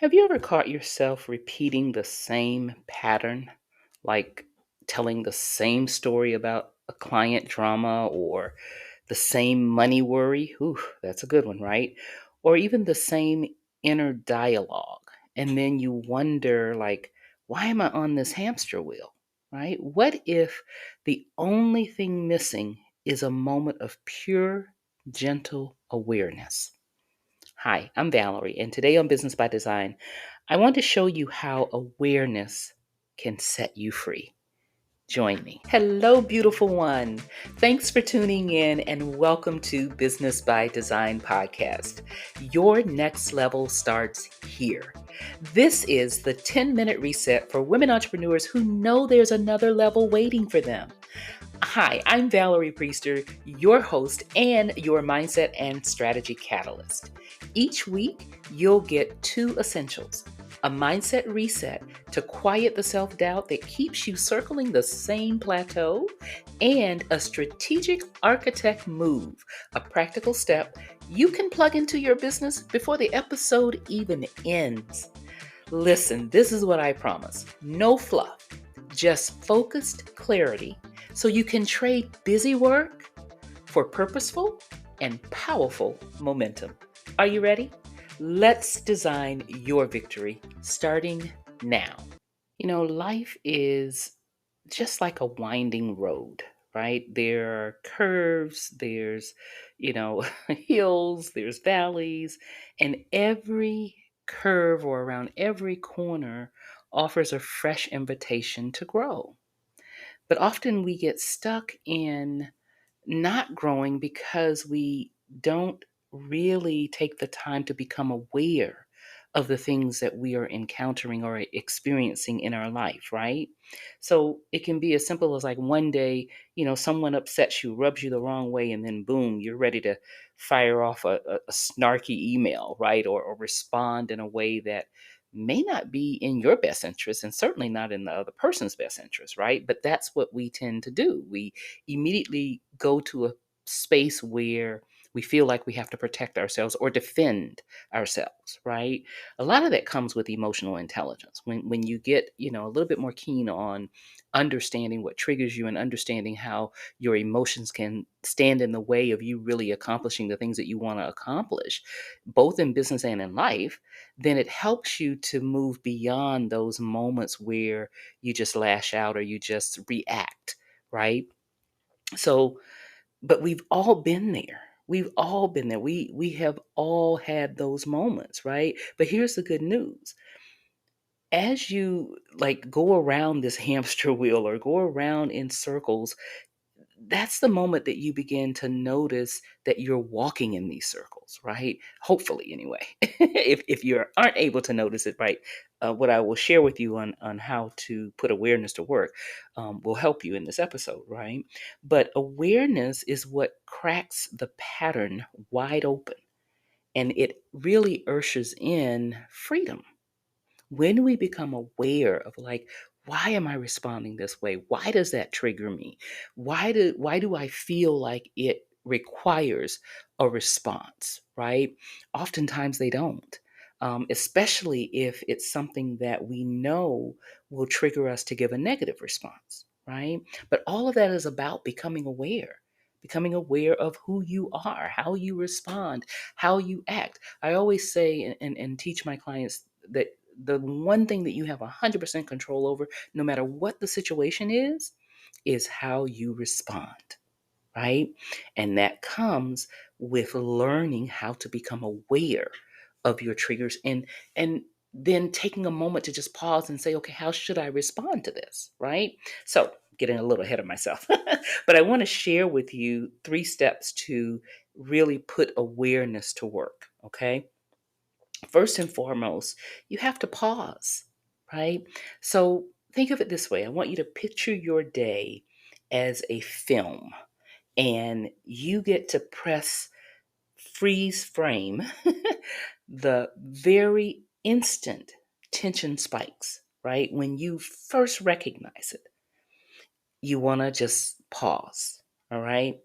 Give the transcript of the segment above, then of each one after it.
Have you ever caught yourself repeating the same pattern, like telling the same story about a client drama or the same money worry? Ooh, that's a good one, right? Or even the same inner dialogue. And then you wonder, like, why am I on this hamster wheel? Right? What if the only thing missing is a moment of pure, gentle awareness? Hi, I'm Valerie, and today on Business by Design, I want to show you how awareness can set you free. Join me. Hello, beautiful one. Thanks for tuning in and welcome to Business by Design podcast. Your next level starts here. This is the 10-minute reset for women entrepreneurs who know there's another level waiting for them. Hi, I'm Valerie Priester, your host and your mindset and strategy catalyst. Each week, you'll get two essentials: a mindset reset to quiet the self doubt that keeps you circling the same plateau, and a strategic architect move, a practical step you can plug into your business before the episode even ends. Listen, this is what I promise: no fluff, just focused clarity so you can trade busy work for purposeful and powerful momentum. Are you ready? Let's design your victory starting now. Life is just like a winding road, right? There are curves, there's, hills, there's valleys, and every curve or around every corner offers a fresh invitation to grow. But often we get stuck in not growing because we don't really take the time to become aware of the things that we are encountering or experiencing in our life, right? So it can be as simple as like one day, someone upsets you, rubs you the wrong way, and then boom, you're ready to fire off a snarky email, right? Or respond in a way that may not be in your best interest and certainly not in the other person's best interest, right? But that's what we tend to do. We immediately go to a space where we feel like we have to protect ourselves or defend ourselves, right? A lot of that comes with emotional intelligence. When you get, a little bit more keen on understanding what triggers you and understanding how your emotions can stand in the way of you really accomplishing the things that you want to accomplish, both in business and in life, then it helps you to move beyond those moments where you just lash out or you just react, right? So, but we've all been there. We've all been there. We have all had those moments, right? But here's the good news. As you like go around this hamster wheel or go around in circles, that's the moment that you begin to notice that you're walking in these circles, right? Hopefully, anyway. If you aren't able to notice it, right, what I will share with you on how to put awareness to work will help you in this episode, right? But awareness is what cracks the pattern wide open, and it really ushers in freedom. When we become aware of like, why am I responding this way? Why does that trigger me? Why do I feel like it requires a response, right? Oftentimes they don't. Especially if it's something that we know will trigger us to give a negative response, right? But all of that is about becoming aware of who you are, how you respond, how you act. I always say and teach my clients that the one thing that you have 100% control over, no matter what the situation is how you respond, right? And that comes with learning how to become aware of your triggers and then taking a moment to just pause and say, okay, how should I respond to this, right? So, getting a little ahead of myself, but I want to share with you 3 steps to really put awareness to work, okay? First and foremost, you have to pause, right? So think of it this way. I want you to picture your day as a film, and you get to press freeze frame the very instant tension spikes, right? When you first recognize it, you want to just pause, all right?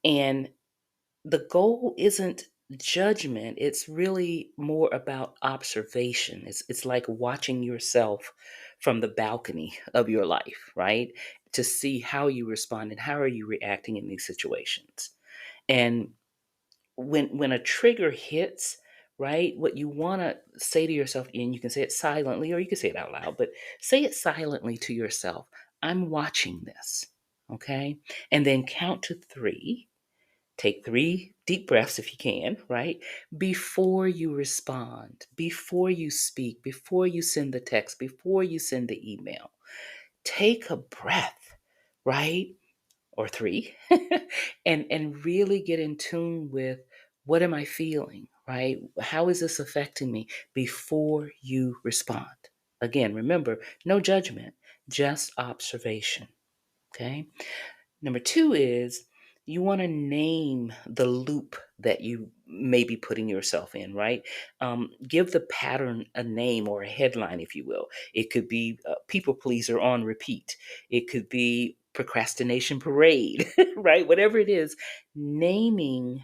And the goal isn't Judgment, it's really more about observation. It's like watching yourself from the balcony of your life, right? To see how you respond and how are you reacting in these situations. And when a trigger hits, right, what you want to say to yourself, and you can say it silently or you can say it out loud, but say it silently to yourself. I'm watching this. Okay? And then count to 3. Take 3 deep breaths if you can, right? Before you respond, before you speak, before you send the text, before you send the email. Take a breath, right? Or 3. and really get in tune with, what am I feeling, right? How is this affecting me before you respond? Again, remember, no judgment, just observation, okay? Number 2 is, you want to name the loop that you may be putting yourself in, right? Give the pattern a name or a headline, if you will. It could be people pleaser on repeat. It could be procrastination parade, right? Whatever it is, naming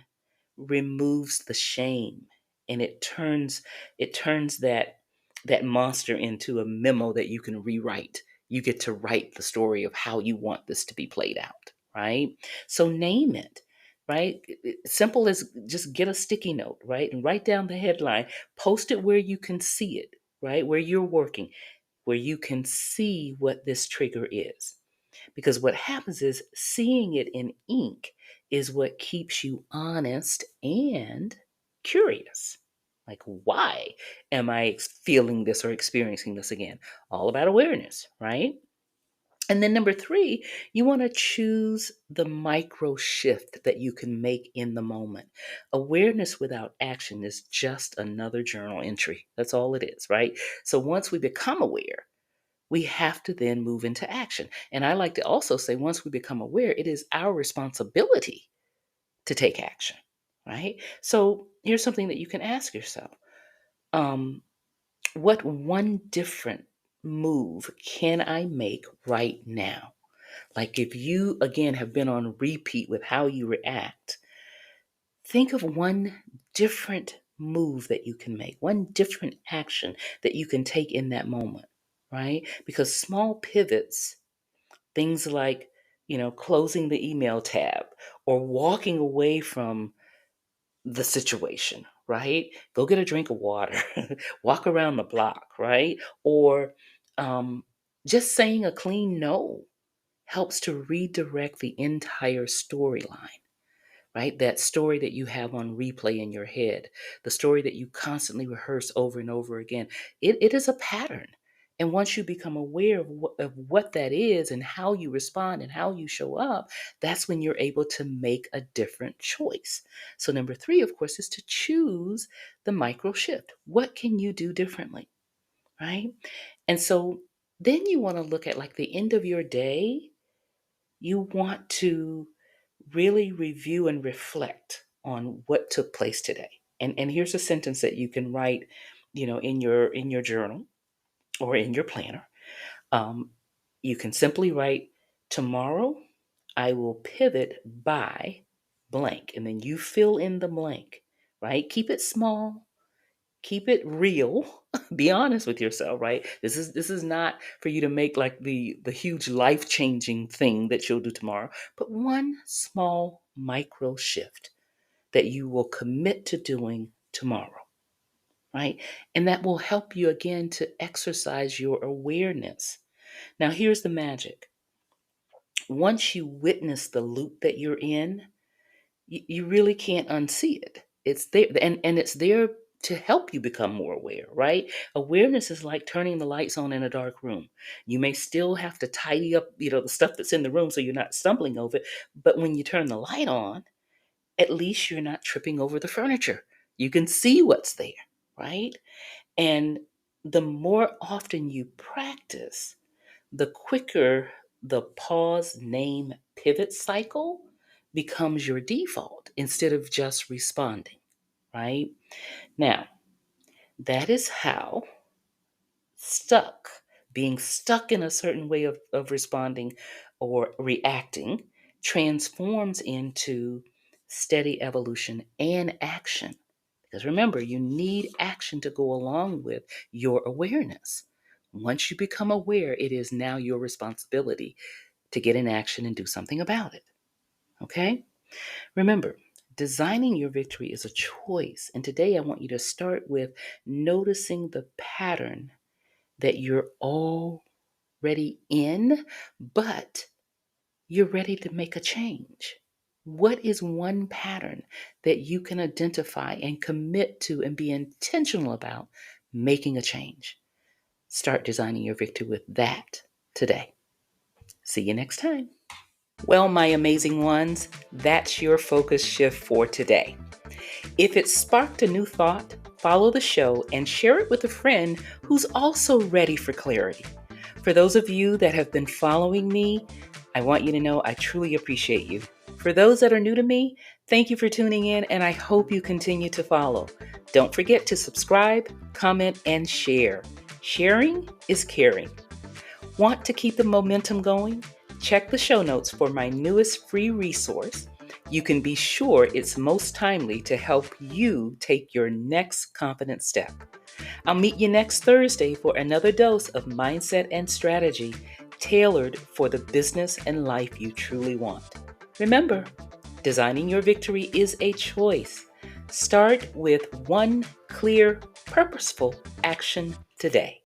removes the shame, and it turns that monster into a memo that you can rewrite. You get to write the story of how you want this to be played out, right? So name it, right? Simple as just get a sticky note, right? And write down the headline, post it where you can see it, right? Where you're working, where you can see what this trigger is. Because what happens is, seeing it in ink is what keeps you honest and curious. Like, why am I feeling this or experiencing this again? All about awareness, right? And then number 3, you want to choose the micro shift that you can make in the moment. Awareness without action is just another journal entry. That's all it is, right? So once we become aware, we have to then move into action. And I like to also say, once we become aware, it is our responsibility to take action, right? So here's something that you can ask yourself. Um, what one different move can I make right now? Like, if you, again, have been on repeat with how you react, think of one different move that you can make, one different action that you can take in that moment, right? Because small pivots, things like, closing the email tab or walking away from the situation, right? Go get a drink of water, walk around the block, right? Or um, just saying a clean no helps to redirect the entire storyline, right? That story that you have on replay in your head, the story that you constantly rehearse over and over again. It is a pattern. And once you become aware of what that is and how you respond and how you show up, that's when you're able to make a different choice. So, number 3, of course, is to choose the micro shift. What can you do differently, right? And so then you want to look at, like, the end of your day. You want to really review and reflect on what took place today. And here's a sentence that you can write, in your journal or in your planner. Um, you can simply write, tomorrow I will pivot by blank, and then you fill in the blank, right? Keep it small, keep it real. Be honest with yourself, right? This is not for you to make like the huge life-changing thing that you'll do tomorrow, but one small micro shift that you will commit to doing tomorrow, right? And that will help you again to exercise your awareness. Now here's the magic. Once you witness the loop that you're in, you really can't unsee it. It's there, and it's there to help you become more aware, right? Awareness is like turning the lights on in a dark room. You may still have to tidy up, the stuff that's in the room so you're not stumbling over it. But when you turn the light on, at least you're not tripping over the furniture. You can see what's there, right? And the more often you practice, the quicker the pause, name, pivot cycle becomes your default instead of just responding, right? Now, that is how stuck, being stuck in a certain way of responding or reacting, transforms into steady evolution, and action. Because remember, you need action to go along with your awareness. Once you become aware, it is now your responsibility to get in action and do something about it. Okay? Remember, designing your victory is a choice. And today I want you to start with noticing the pattern that you're already in, but you're ready to make a change. What is one pattern that you can identify and commit to and be intentional about making a change? Start designing your victory with that today. See you next time. Well, my amazing ones, that's your focus shift for today. If it sparked a new thought, follow the show and share it with a friend who's also ready for clarity. For those of you that have been following me, I want you to know I truly appreciate you. For those that are new to me, thank you for tuning in, and I hope you continue to follow. Don't forget to subscribe, comment, and share. Sharing is caring. Want to keep the momentum going? Check the show notes for my newest free resource. You can be sure it's most timely to help you take your next confident step. I'll meet you next Thursday for another dose of mindset and strategy tailored for the business and life you truly want. Remember, designing your victory is a choice. Start with one clear, purposeful action today.